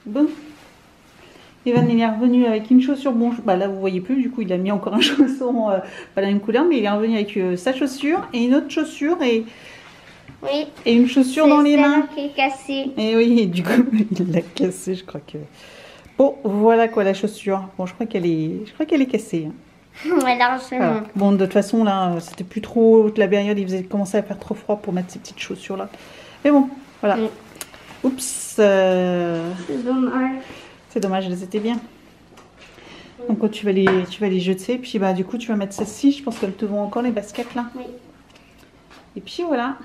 Bon. Evan il est revenu avec une chaussure, bon bah là vous voyez plus, du coup il a mis encore un chausson pas la même couleur, mais il est revenu avec sa chaussure et une autre chaussure et une chaussure dans les mains. C'est celle qui est cassée. Et oui, et du coup il l'a cassée, je crois que... Bon voilà quoi la chaussure, bon je crois qu'elle est cassée. Ouais, largement. Voilà. Bon de toute façon là c'était plus trop la période, il faisait commencer à faire trop froid pour mettre ces petites chaussures là. Mais bon voilà. Oups. C'est dommage. C'est dommage, elles étaient bien. Donc tu vas les jeter, puis bah du coup tu vas mettre celle-ci, je pense qu'elles te vont encore les baskets là. Oui. Et puis voilà.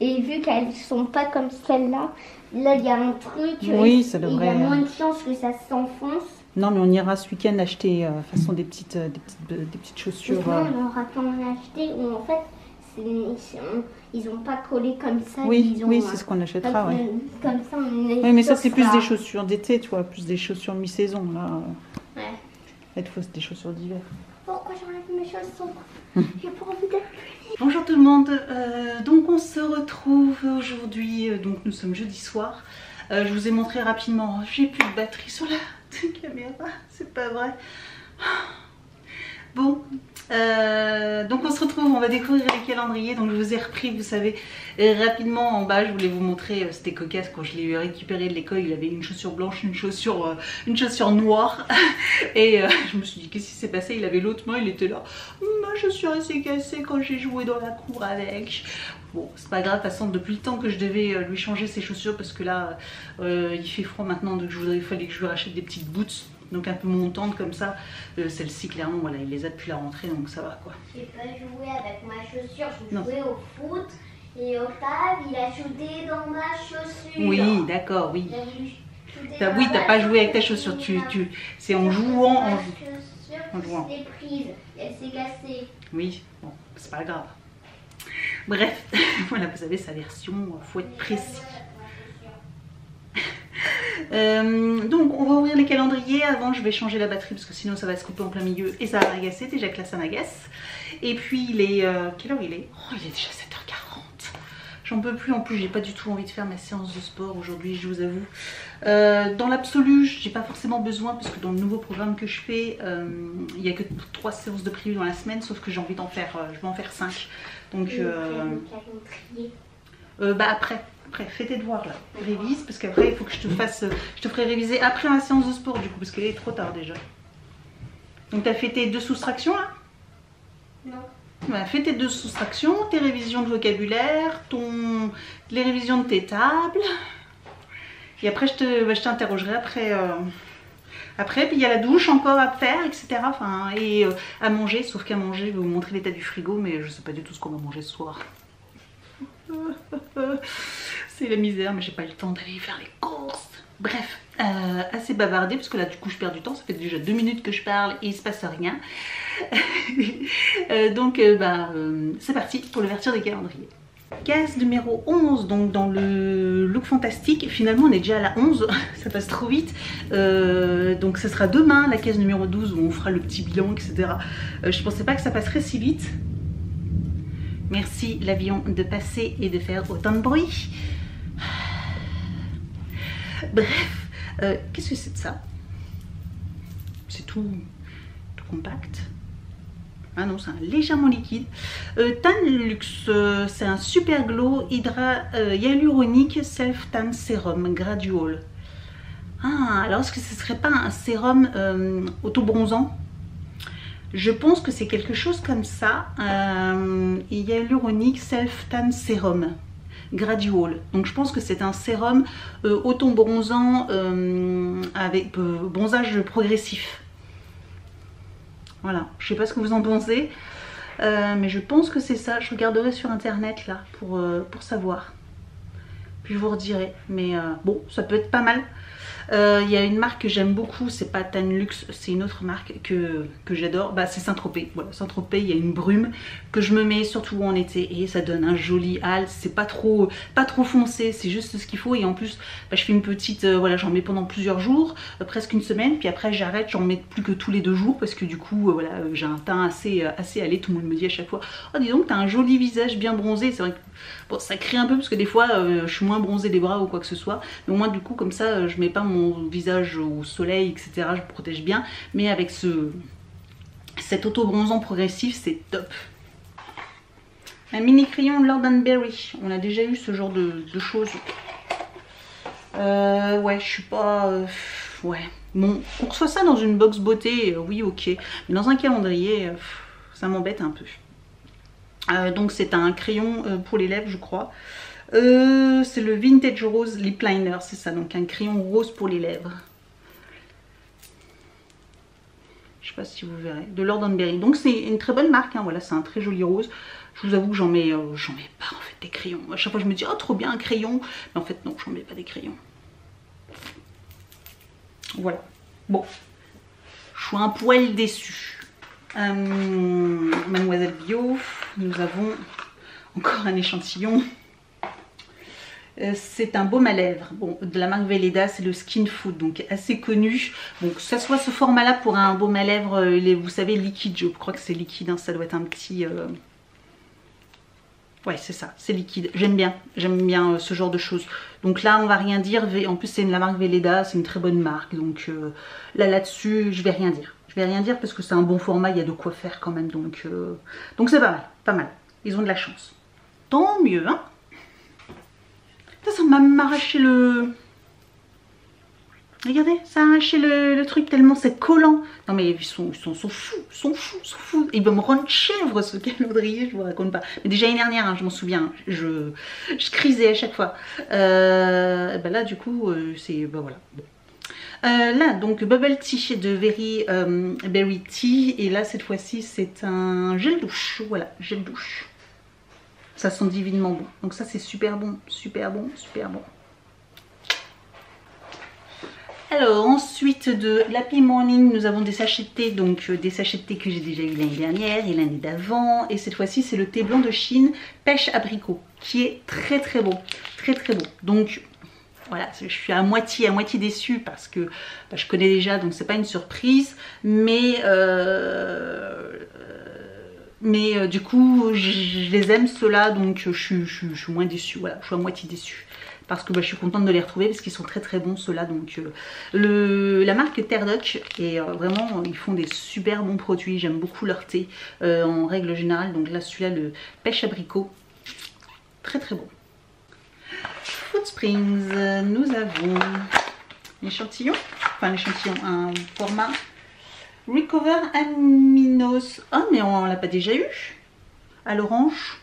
Et vu qu'elles sont pas comme celle-là, là il y a un truc. Oui, ça devrait. Il y a moins de chances que ça s'enfonce. Non mais on ira ce week-end acheter façon des petites chaussures. Non, on n'aura pas en acheter. Ou en fait, ils n'ont pas collé comme ça. Oui, oui, c'est ce qu'on achètera, ouais. Comme ça, oui, mais ça c'est plus des chaussures d'été, tu vois, plus des chaussures mi-saison là. Ouais. Il faut des chaussures d'hiver. Pourquoi j'enlève mes chaussons? J'ai pas envie d'être. Bonjour tout le monde, donc on se retrouve aujourd'hui, donc nous sommes jeudi soir. Je vous ai montré rapidement, j'ai plus de batterie sur la caméra, c'est pas vrai. Bon, donc on se retrouve, on va découvrir les calendriers. Donc je vous ai repris, vous savez, rapidement en bas, je voulais vous montrer, c'était cocasse quand je l'ai récupéré de l'école. Il avait une chaussure blanche, une chaussure noire. Et je me suis dit, qu'est-ce qui s'est passé? Il avait l'autre main, il était là. Ma chaussure s'est cassée quand j'ai joué dans la cour avec. Bon, c'est pas grave, de toute façon, depuis le temps que je devais lui changer ses chaussures, parce que là, il fait froid maintenant, donc il fallait que je lui rachète des petites boots. Donc un peu montantes comme ça. Celle-ci clairement voilà, il les a depuis la rentrée, donc ça va quoi. J'ai pas joué avec ma chaussure, je jouais au foot et Octave il a shooté dans ma chaussure. Oui d'accord, oui. Oui, t'as pas joué avec ta chaussure, c'est en jouant. En jouant. Elle s'est prise, elle s'est cassée. Oui, bon, c'est pas grave. Bref, voilà, vous avez sa version, faut être précis. Donc on va ouvrir les calendriers. Avant je vais changer la batterie parce que sinon ça va se couper en plein milieu et ça va m'agacer. Déjà que là ça m'agace. Et puis il est... quelle heure il est? Oh, il est déjà 7h40. J'en peux plus, en plus j'ai pas du tout envie de faire ma séance de sport aujourd'hui, je vous avoue. Dans l'absolu j'ai pas forcément besoin parce que dans le nouveau programme que je fais il n'y a que 3 séances de prévues dans la semaine, sauf que j'ai envie d'en faire, je vais en faire 5. Donc bah après, fais tes devoirs là, révise parce qu'après il faut que je te ferai réviser après la séance de sport du coup parce qu'il est trop tard déjà. Donc tu as fait tes 2 soustractions là? Non. Bah, fais tes 2 soustractions, tes révisions de vocabulaire, les révisions de tes tables. Et après je t'interrogerai après. Après, puis il y a la douche encore à faire, etc. Enfin, et à manger, sauf qu'à manger, je vais vous montrer l'état du frigo, mais je sais pas du tout ce qu'on va manger ce soir. C'est la misère, mais j'ai pas eu le temps d'aller faire les courses. Bref, assez bavardé parce que là du coup je perds du temps, ça fait déjà 2 minutes que je parle et il se passe rien. Donc c'est parti pour l'ouverture des calendriers. Case numéro 11, donc dans le look fantastique. Finalement on est déjà à la 11, ça passe trop vite. Donc ce sera demain la case numéro 12 où on fera le petit bilan, etc. Je pensais pas que ça passerait si vite. Merci l'avion de passer et de faire autant de bruit. Bref, qu'est-ce que c'est de ça? C'est tout compact. Ah non, c'est un légèrement liquide. Tan Luxe, c'est un Super Glow Hyaluronique Self Tan Serum Gradual. Ah, alors est-ce que ce serait pas un sérum auto-bronzant? Je pense que c'est quelque chose comme ça. Hyaluronic Self Tan Serum Gradual. Donc je pense que c'est un sérum auto-bronzant avec bronzage progressif. Voilà, je sais pas ce que vous en pensez, mais je pense que c'est ça. Je regarderai sur internet là pour savoir. Puis je vous redirai. Mais bon, ça peut être pas mal. Il y a une marque que j'aime beaucoup, c'est pas Tan Luxe, c'est une autre marque que j'adore, bah, c'est Saint-Tropez. Voilà, Saint-Tropez, il y a une brume que je me mets surtout en été et ça donne un joli hâle, c'est pas trop foncé, c'est juste ce qu'il faut. Et en plus bah, je fais une petite, voilà, j'en mets pendant plusieurs jours, presque une semaine, puis après j'arrête, j'en mets plus que tous les 2 jours parce que du coup voilà, j'ai un teint assez hâlé. Tout le monde me dit à chaque fois, oh dis donc t'as un joli visage bien bronzé. C'est vrai que bon, ça crie un peu parce que des fois je suis moins bronzée des bras ou quoi que ce soit, mais au moins du coup comme ça je mets pas mon visage au soleil, etc. Je me protège bien. Mais avec cet auto-bronzant progressif, c'est top. Un mini crayon Lord & Berry. On a déjà eu ce genre de choses. Ouais, je suis pas... ouais. Bon, on reçoit ça dans une box beauté, oui, ok. Mais dans un calendrier, ça m'embête un peu. Donc c'est un crayon pour les lèvres, je crois. C'est le Vintage Rose Lip Liner, c'est ça. Donc un crayon rose pour les lèvres. Je sais pas si vous verrez. De Lord & Berry. Donc c'est une très bonne marque, hein. Voilà, c'est un très joli rose. Je vous avoue que j'en mets pas en fait des crayons. À chaque fois je me dis, oh trop bien un crayon. Mais en fait non, j'en mets pas des crayons. Voilà. Bon. Je suis un poil déçue. Mademoiselle Bio. Nous avons encore un échantillon. C'est un baume à lèvres, bon, de la marque Velleda, c'est le Skin Food, donc assez connu. Bon, que ça soit ce format là pour un baume à lèvres, vous savez, liquide, je crois que c'est liquide, hein, ça doit être un petit... Ouais, c'est ça, c'est liquide, j'aime bien ce genre de choses. Donc là, on va rien dire, en plus c'est la marque Velleda, c'est une très bonne marque, donc là-dessus, je vais rien dire. Je vais rien dire parce que c'est un bon format, il y a de quoi faire quand même, donc c'est pas mal, pas mal. Ils ont de la chance. Tant mieux, hein. Ça m'a arraché le... Regardez, ça a arraché le truc tellement c'est collant. Non mais ils sont fous. Ils vont me rendre chèvre ce calendrier, je vous raconte pas. Mais déjà l'année dernière, hein, je m'en souviens, je crisais à chaque fois. Ben là du coup, c'est... Ben voilà. Bon. Là donc Bubble Tea de Very Berry Tea. Et là cette fois-ci c'est un gel douche. Voilà, gel douche. Ça sent divinement bon. Donc ça c'est super bon, super bon, super bon. Alors ensuite de l'Happy Morning, nous avons des sachets de thé. Donc des sachets de thé que j'ai déjà eu l'année dernière et l'année d'avant. Et cette fois-ci c'est le thé blanc de Chine pêche abricot. Qui est très très bon. Très très bon. Donc voilà, je suis à moitié déçue parce que bah, je connais déjà, donc c'est pas une surprise. Mais du coup je les aime ceux-là, donc je suis moins déçue. Voilà, je suis à moitié déçue parce que bah, je suis contente de les retrouver parce qu'ils sont très très bons ceux-là. Donc la marque Terdoc, et vraiment ils font des super bons produits. J'aime beaucoup leur thé en règle générale. Donc là celui-là, le pêche abricot, très très bon. Food Springs, nous avons l'échantillon, un format Recover Aminos. Oh mais on l'a pas déjà eu à l'orange.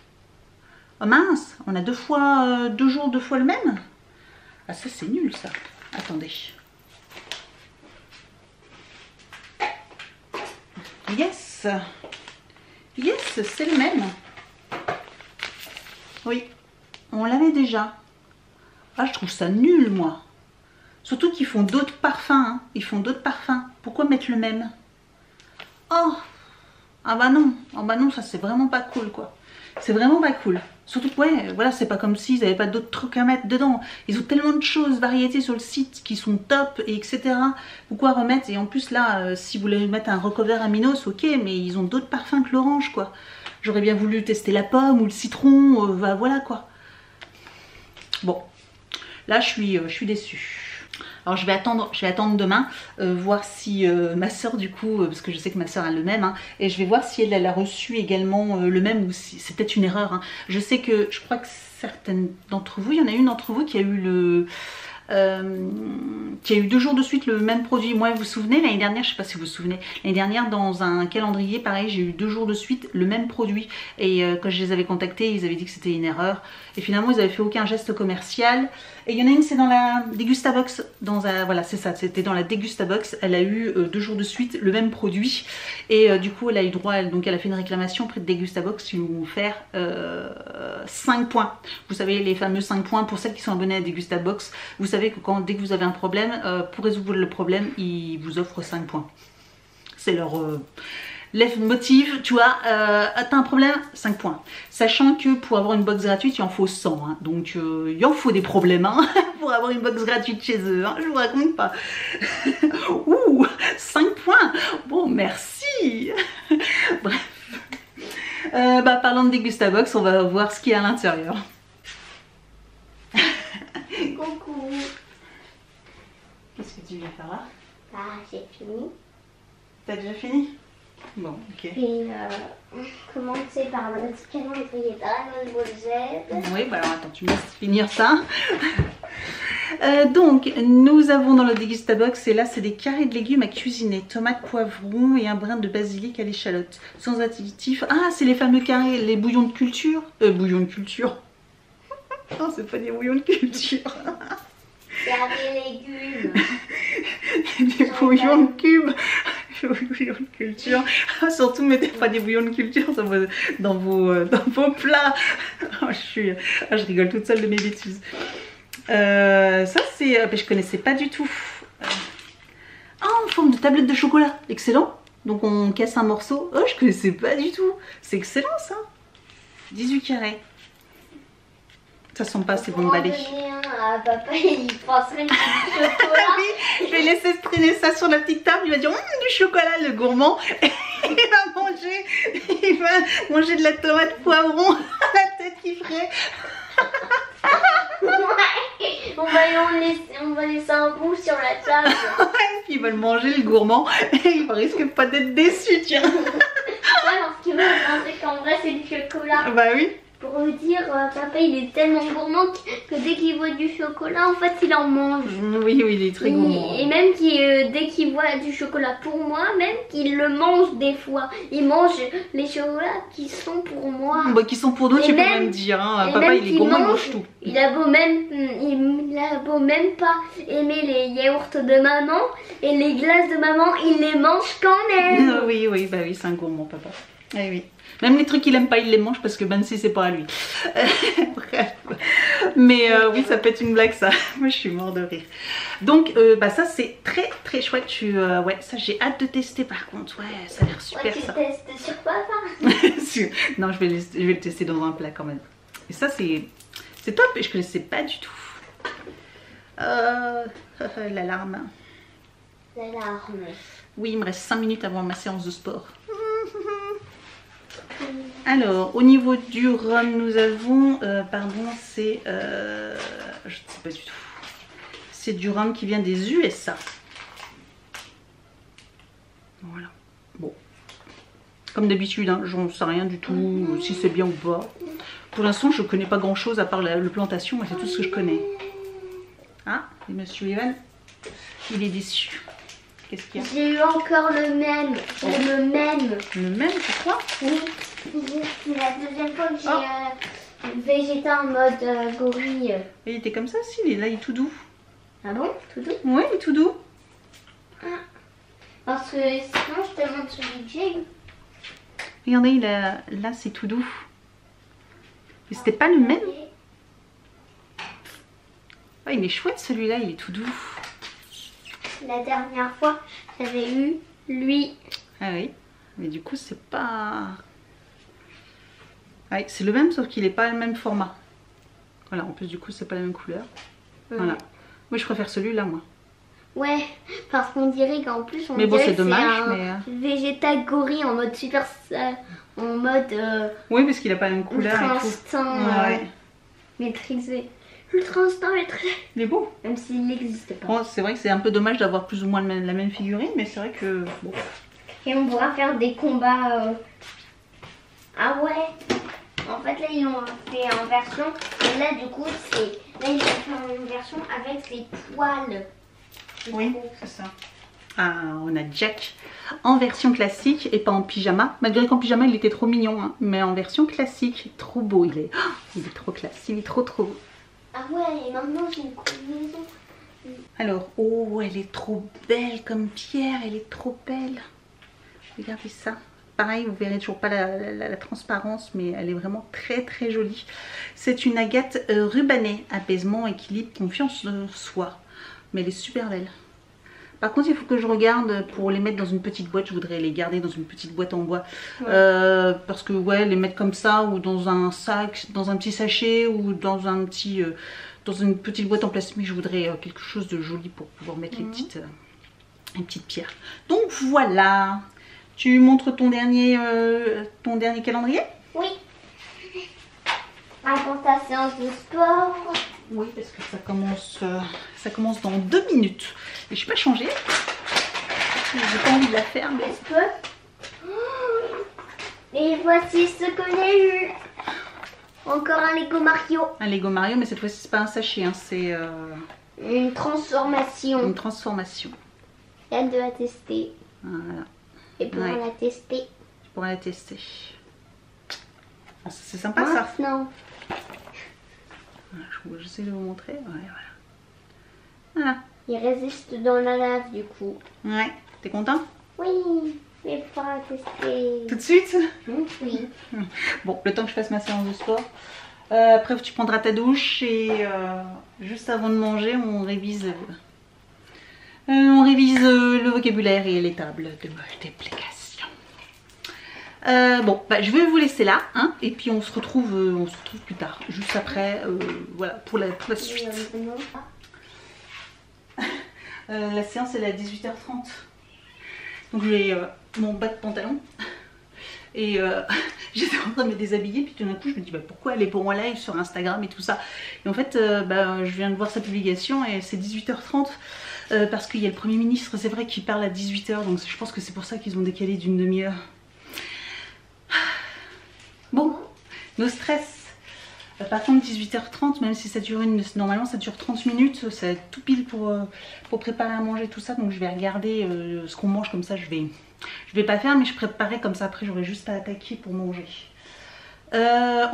Oh mince, on a deux jours deux fois le même. Ah ça c'est nul ça. Attendez. Yes. Yes, c'est le même. Oui, on l'avait déjà. Ah je trouve ça nul moi. Surtout qu'ils font d'autres parfums. Hein. Ils font d'autres parfums. Pourquoi mettre le même? Oh, ah bah non, ça c'est vraiment pas cool quoi. C'est vraiment pas cool. Surtout que ouais, voilà, c'est pas comme s'ils n'avaient pas d'autres trucs à mettre dedans. Ils ont tellement de choses, variétés sur le site qui sont top, et etc. Pourquoi remettre? Et en plus là, si vous voulez mettre un Recover Aminos, ok, mais ils ont d'autres parfums que l'orange quoi. J'aurais bien voulu tester la pomme ou le citron, bah, voilà quoi. Bon, là je suis déçue. Alors je vais attendre demain, voir si ma soeur du coup, parce que je sais que ma soeur a le même, hein, et je vais voir si elle a reçu également le même ou si c'est peut-être une erreur. Hein. Je sais que, je crois que certaines d'entre vous, il y en a une d'entre vous qui a eu qui a eu 2 jours de suite le même produit. Moi, vous vous souvenez, l'année dernière, je sais pas si vous vous souvenez, l'année dernière dans un calendrier, pareil, j'ai eu 2 jours de suite le même produit. Et quand je les avais contactés, ils avaient dit que c'était une erreur. Et finalement, ils avaient fait aucun geste commercial. Et il y en a une, c'est dans la Degustabox. Voilà, c'est ça, c'était dans la Degustabox. Elle a eu 2 jours de suite le même produit. Et du coup, elle a eu droit, donc elle a fait une réclamation auprès de Degustabox. Ils vont faire 5 points. Vous savez, les fameux 5 points pour celles qui sont abonnées à Degustabox. Vous savez que dès que vous avez un problème, pour résoudre le problème, ils vous offrent 5 points. C'est leur leitmotiv, tu vois, t'as un problème, 5 points. Sachant que pour avoir une box gratuite, il en faut 100. Hein, donc il en faut des problèmes hein, pour avoir une box gratuite chez eux. Hein, je vous raconte pas. Ouh, 5 points. Bon, merci. Bref. Parlant de Degustabox, on va voir ce qu'il y a à l'intérieur. Coucou. Qu'est-ce que tu viens faire là? Bah, j'ai fini. T'as déjà fini? Bon, ok. Puis, commencer par le petit calendrier Dragon Ball Z. Oui, bah alors attends, tu me laisses finir ça. Donc, nous avons dans le Dégustabox, et là, c'est des carrés de légumes à cuisiner. Tomates, poivrons et un brin de basilic à l'échalote. Sans additifs. Ah, c'est les fameux carrés, les bouillons de culture. Bouillons de culture. Non, c'est pas des bouillons de culture. Carrés légumes. Des bouillons de cubes. Des bouillons de culture. Ah, surtout, mettez pas des bouillons de culture dans vos plats. Oh, je rigole toute seule de mes bêtises. Ça, c'est... je connaissais pas du tout. Ah, en forme de tablette de chocolat. Excellent. Donc, on casse un morceau. Oh, je connaissais pas du tout. C'est excellent, ça. 18 carrés. Ça sent pas assez bon balai. Papa, il penserait que c'est du chocolat. Oui, je vais laisser traîner ça sur la petite table. Il va dire du chocolat, le gourmand. Il va manger de la tomate poivron. La tête qui ferait. On va laisser un bout sur la table. Et puis il va le manger, le gourmand. Et il risque pas d'être déçu, tiens. Ouais, parce qu'il va penser qu'en vrai c'est du chocolat. Bah oui. Pour vous dire, papa il est tellement gourmand que dès qu'il voit du chocolat, en fait il en mange. Oui, oui, il est très gourmand. Et même dès qu'il voit du chocolat pour moi, même qu'il le mange des fois. Il mange les chocolats qui sont pour moi. Bah, qui sont pour nous, tu peux même dire. Hein. Papa, il est gourmand, il mange tout. Il a beau même pas aimer les yaourts de maman et les glaces de maman, il les mange quand même. Oui, oui, bah oui, c'est un gourmand, papa. Oui, oui. Même les trucs qu'il aime pas, il les mange parce que même si c'est pas à lui. Bref. Mais oui, ça peut être une blague, ça. Moi, je suis mort de rire. Donc, bah ça, c'est très très chouette. Ouais, ça, j'ai hâte de tester par contre. Ouais, ça a l'air super, tu ça. testes sur quoi, ça? Non, je vais le tester dans un plat quand même. Et ça, c'est top. Et je connaissais pas du tout. L'alarme. L'alarme. Oui, il me reste 5 minutes avant ma séance de sport. Alors, au niveau du rhum, nous avons, pardon, c'est, je ne sais pas du tout, c'est du rhum qui vient des USA. Voilà, bon, comme d'habitude, hein, j'en sais rien du tout, si c'est bien ou pas. Pour l'instant, je ne connais pas grand chose à part le plantation, c'est tout ce que je connais. Ah, et monsieur Evan, il est déçu. Qu'est-ce qu'il y a? J'ai eu encore le même. Le même. Le même, tu crois? Oui. C'est la deuxième fois que j'ai végété en mode gorille. Et il était comme ça aussi, il est là, il est tout doux. Ah bon? Tout doux? Oui, il est tout doux. Ah. Parce que sinon, je te montre celui que j'ai eu. Regardez, là, c'est tout doux. Mais c'était pas le même? Ah, il est chouette celui-là, il est tout doux. La dernière fois, j'avais eu lui. Ah oui, mais du coup, c'est pas... Ah, c'est le même, sauf qu'il n'est pas le même format. Voilà, en plus, du coup, c'est pas la même couleur. Voilà. Moi, je préfère celui-là, moi. Ouais, parce qu'on dirait qu'en plus, on mais bon, dirait c'est dommage, un végéta gorille en mode super... en mode... oui, parce qu'il n'a pas la même couleur et tout. Ultra-instinct maîtrisé. Ultra-instinct maîtrisé. Il est beau. Même s'il n'existe pas. Bon, c'est vrai que c'est un peu dommage d'avoir plus ou moins la même figurine, mais c'est vrai que... Bon. Et on pourra faire des combats... Ah ouais. En fait, là, ils l'ont fait en version... Et là, du coup, c'est... Là, ils vont faire une version avec ses poils. Oui, c'est ça. Ah, on a Jack en version classique et pas en pyjama. Malgré qu'en pyjama, il était trop mignon, hein. Mais en version classique, trop beau. Il est trop classe, il est trop beau. Ah ouais, et maintenant, j'ai une combinaison. Alors, oh, elle est trop belle comme pierre, elle est trop belle. Regardez ça. Pareil, vous verrez toujours pas la transparence, mais elle est vraiment très très jolie. C'est une agate rubanée, apaisement, équilibre, confiance en soi. Mais elle est super belle. Par contre, il faut que je regarde pour les mettre dans une petite boîte. Je voudrais les garder dans une petite boîte en bois. Ouais. Parce que ouais, les mettre comme ça ou dans un sac, dans un petit sachet ou dans un petit, dans une petite boîte en plastique. Je voudrais quelque chose de joli pour pouvoir mettre les petites pierres. Donc voilà. Tu montres ton dernier calendrier? Oui. Avant ta séance de sport. Oui, parce que ça commence dans 2 minutes. Mais je peux pas changer. J'ai pas envie de la faire, mais... Est-ce que... Et voici ce que j'ai eu. Encore un Lego Mario. Un Lego Mario, mais cette fois-ci c'est pas un sachet, hein, c'est une transformation. Une transformation. Il y a de la tester. Voilà. Et pour la tester. Tu pourras la tester. Ah, c'est sympa ça. Non. Voilà, j'essaie de vous montrer. Ouais, voilà. Il résiste dans la lave du coup. Ouais. T'es content? Oui. Mais pour la tester. Tout de suite? Oui. Bon, le temps que je fasse ma séance de sport. Après, tu prendras ta douche et juste avant de manger, on révise le vocabulaire et les tables de multiplication. Bon, bah, je vais vous laisser là, hein, et puis on se retrouve plus tard, juste après, voilà, pour la suite. La séance elle est à 18h30. Donc j'ai mon bas de pantalon et j'étais en train de me déshabiller, puis tout d'un coup je me dis bah, pourquoi elle est pour moi live sur Instagram et tout ça. Et en fait bah, je viens de voir sa publication et c'est 18h30 parce qu'il y a le Premier ministre, c'est vrai qu'il parle à 18h, donc je pense que c'est pour ça qu'ils ont décalé d'une demi-heure. Bon, nos stress. Par contre 18h30, même si ça dure normalement ça dure 30 minutes, c'est tout pile pour préparer à manger tout ça. Donc je vais regarder ce qu'on mange, comme ça je vais pas faire, mais je préparerai comme ça, après j'aurai juste à attaquer pour manger. On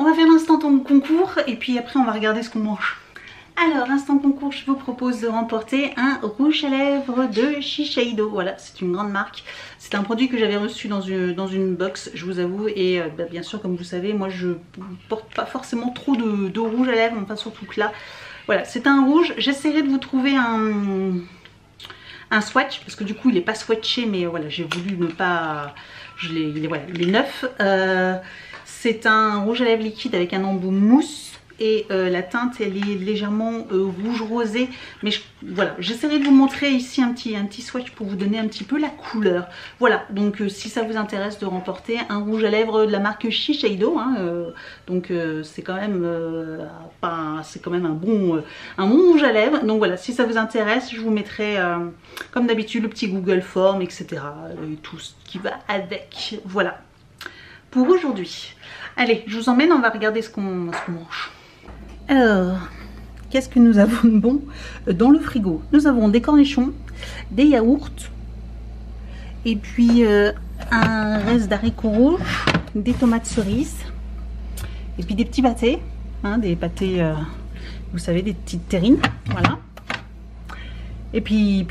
va faire l'instant concours et puis après on va regarder ce qu'on mange. Alors, instant concours, je vous propose de remporter un rouge à lèvres de Shiseido. Voilà, c'est une grande marque. C'est un produit que j'avais reçu dans une box, je vous avoue. Et bah, bien sûr, comme vous savez, moi je porte pas forcément trop de rouge à lèvres, enfin surtout que là. Voilà, c'est un rouge. J'essaierai de vous trouver un swatch, parce que du coup il n'est pas swatché, mais voilà, j'ai voulu ne pas... il est neuf. C'est un rouge à lèvres liquide avec un embout mousse. Et la teinte elle est légèrement rouge rosé, mais voilà, j'essaierai de vous montrer ici un petit swatch pour vous donner un petit peu la couleur. Voilà, donc si ça vous intéresse de remporter un rouge à lèvres de la marque Shiseido, hein, donc c'est quand même un bon rouge à lèvres. Donc voilà, si ça vous intéresse, je vous mettrai comme d'habitude le petit Google Form, etc. Et tout ce qui va avec. Voilà pour aujourd'hui. Allez, je vous emmène, on va regarder ce qu'on mange. Alors, qu'est-ce que nous avons de bon dans le frigo? Nous avons des cornichons, des yaourts, et puis un reste d'haricots rouges, des tomates cerises, et puis des petits pâtés, hein, des pâtés, vous savez, des petites terrines, voilà. Et puis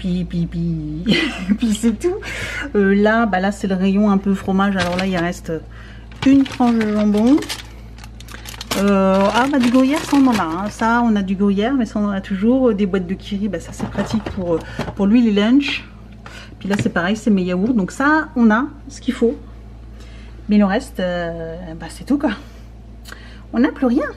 c'est tout. Là, bah là c'est le rayon un peu fromage, alors là il reste une tranche de jambon. Ah bah du gruyère ça on en a, hein. Ça on a du gruyère, mais ça on en a toujours. Des boîtes de kiri, bah ça c'est pratique pour lui les lunchs. Puis là c'est pareil, c'est mes yaourts, donc ça on a ce qu'il faut. Mais le reste bah c'est tout quoi. On n'a plus rien.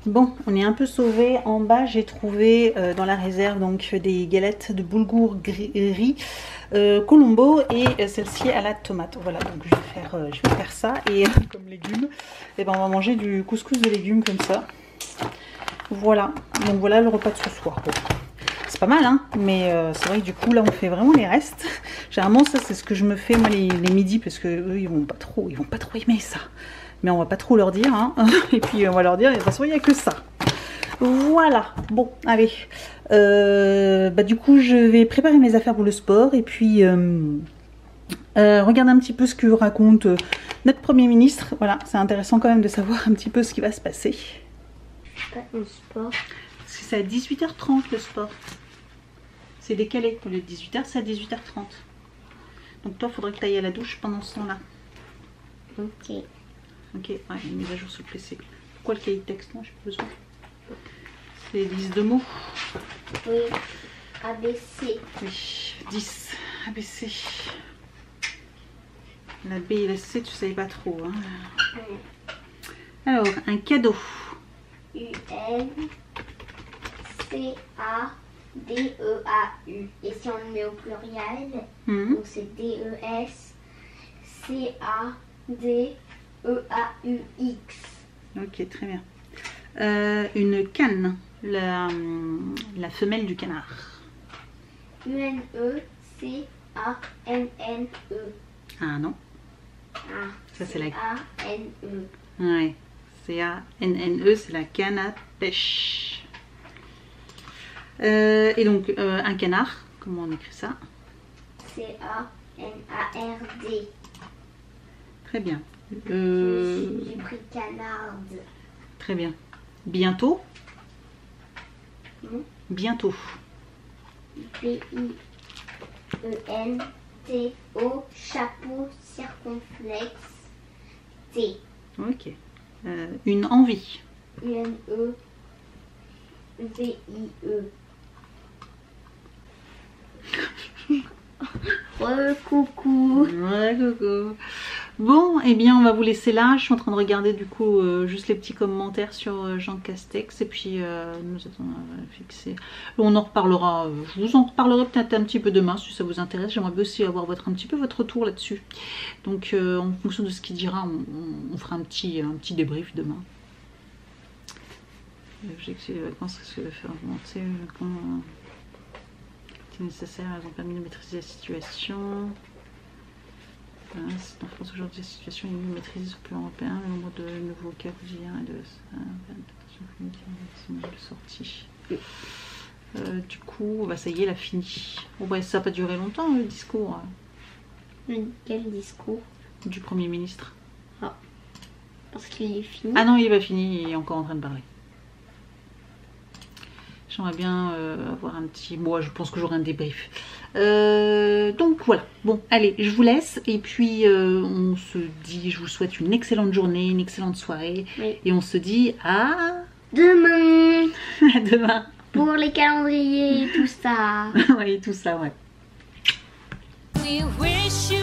Bon, on est un peu sauvé. En bas j'ai trouvé dans la réserve donc des galettes de boulgour riz Colombo et celle-ci à la tomate. Voilà, donc je vais faire ça. Et comme légumes, et ben on va manger du couscous de légumes comme ça. Voilà, donc voilà le repas de ce soir. Bon, c'est pas mal, hein, mais c'est vrai que du coup là on fait vraiment les restes. Généralement ça c'est ce que je me fais moi les midis, parce que eux ils vont pas trop aimer ça. Mais on va pas trop leur dire, hein. Et puis on va leur dire de toute façon il n'y a que ça. Voilà, bon, allez. Bah, du coup, je vais préparer mes affaires pour le sport et puis regarder un petit peu ce que raconte notre Premier ministre. Voilà, c'est intéressant quand même de savoir un petit peu ce qui va se passer. Pas le sport. Parce que c'est à 18h30 le sport. C'est décalé. Au lieu de 18h, c'est à 18h30. Donc toi, il faudrait que tu ailles à la douche pendant ce temps-là. Ok. Ok, ouais, une mise à jour sur le PC. Pourquoi le cahier de texte? Non, j'ai pas besoin. C'est 10 de mots. Oui, ABC. Oui, 10, ABC. La B et la C, tu savais pas trop. Hein. Oui. Alors, un cadeau. UN, C-A-D-E-A-U. Et si on le met au pluriel, donc c'est D-E-S, C-A-D-E-A-U-X. Ok, très bien. Une canne, la femelle du canard. U-N-E-C-A-N-N-E. Ah non. Ah, Ça c'est la... A-N-E. Ouais. C-A-N-N-E, c'est la canne à pêche. Et donc, un canard, comment on écrit ça? C-A-N-A-R-D. Très bien. J'ai pris canard. Très bien. Bientôt. Hmm? Bientôt. B-I-E-N-T-O, chapeau circonflexe, T. Ok. Une envie. U-N-E-V-I-E. Coucou. Ouais, coucou. Bon, eh bien, on va vous laisser là. Je suis en train de regarder du coup juste les petits commentaires sur Jean Castex. Et puis, nous attendons à fixer. On en reparlera. Je vous en reparlerai peut-être un petit peu demain si ça vous intéresse. J'aimerais aussi avoir un petit peu votre retour là-dessus. Donc, en fonction de ce qu'il dira, on fera un petit débrief demain. L'objectif des vacances, c'est de faire augmenter quand c'est nécessaire. Elles ont permis de maîtriser la situation. C'est en France aujourd'hui, la situation est mieux maîtrisée sur le plan européen. Le nombre de nouveaux cas quotidiens et de sortie. Du coup, bah, ça y est, elle a fini. Bon, bah, ça n'a pas duré longtemps le discours. Quel discours? Du Premier ministre. Ah, parce qu'il est fini. Ah non, il n'est pas fini, il est encore en train de parler. J'aimerais bien avoir un petit... Bon, je pense que j'aurai un débrief. Donc voilà. Bon, allez, je vous laisse. Et puis, on se dit... Je vous souhaite une excellente journée, une excellente soirée. Oui. Et on se dit à... demain. À demain. Pour les calendriers et tout ça. Oui, tout ça, ouais. We wish you